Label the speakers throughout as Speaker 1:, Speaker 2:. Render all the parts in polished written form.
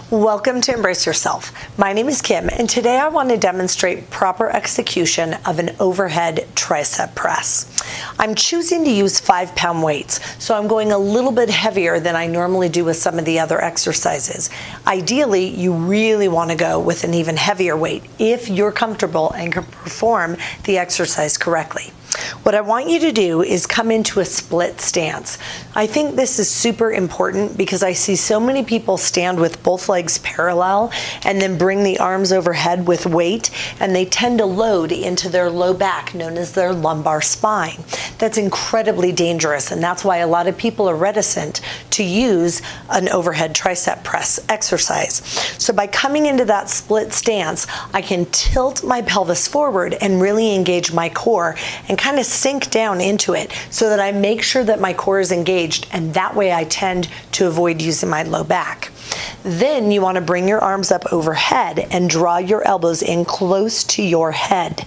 Speaker 1: Welcome to Embrace Yourself. My name is Kim, and today I want to demonstrate proper execution of an overhead tricep press. I'm choosing to use 5-pound weights, so I'm going a little bit heavier than I normally do with some of the other exercises. Ideally, you really want to go with an even heavier weight if you're comfortable and can perform the exercise correctly. What I want you to do is come into a split stance. I think this is super important because I see so many people stand with both legs parallel and then bring the arms overhead with weight, and they tend to load into their low back, known as their lumbar spine. That's incredibly dangerous, and that's why a lot of people are reticent to use an overhead tricep press exercise. So by coming into that split stance, I can tilt my pelvis forward and really engage my core and kind of sink down into it so that I make sure that my core is engaged, and that way I tend to avoid using my low back. Then you want to bring your arms up overhead and draw your elbows in close to your head.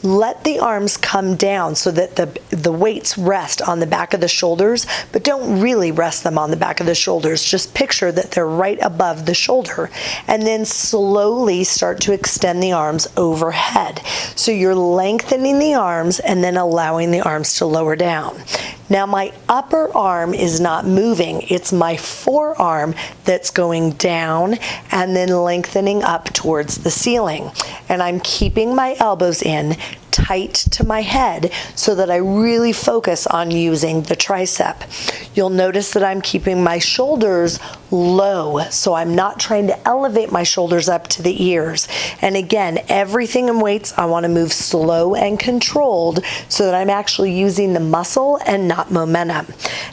Speaker 1: Let the arms come down so that the weights rest on the back of the shoulders, but don't really rest them on the back of the shoulders. Just picture that they're right above the shoulder, and then slowly start to extend the arms overhead. So you're lengthening the arms and then allowing the arms to lower down. Now my upper arm is not moving, it's my forearm that's going down and then lengthening up towards the ceiling. And I'm keeping my elbows in tight to my head so that I really focus on using the tricep. You'll notice that I'm keeping my shoulders low, so I'm not trying to elevate my shoulders up to the ears. And again, everything in weights, I want to move slow and controlled so that I'm actually using the muscle and not momentum.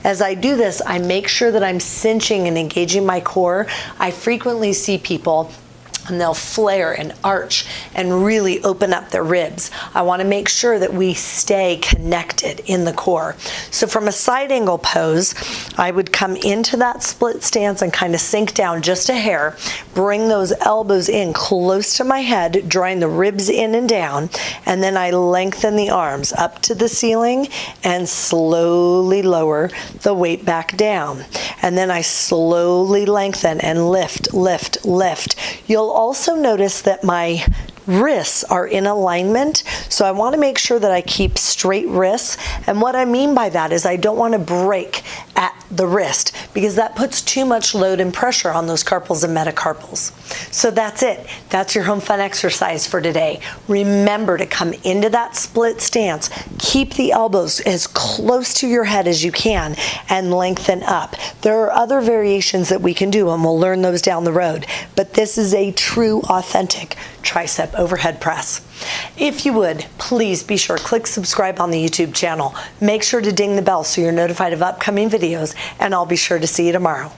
Speaker 1: As I do this, I make sure that I'm cinching and engaging my core. I frequently see people and they'll flare and arch and really open up their ribs. I want to make sure that we stay connected in the core. So from a side angle pose, I would come into that split stance and kind of sink down just a hair, bring those elbows in close to my head, drawing the ribs in and down, and then I lengthen the arms up to the ceiling and slowly lower the weight back down. And then I slowly lengthen and lift, lift, lift. You'll also notice that my wrists are in alignment, so I want to make sure that I keep straight wrists. And what I mean by that is I don't want to break at the wrist because that puts too much load and pressure on those carpals and metacarpals. So that's it. That's your home fun exercise for today. Remember to come into that split stance, keep the elbows as close to your head as you can, and lengthen up. There are other variations that we can do, and we'll learn those down the road, but this is a true, authentic tricep overhead press. If you would, please be sure click subscribe on the YouTube channel. Make sure to ding the bell so you're notified of upcoming videos, and I'll be sure to see you tomorrow.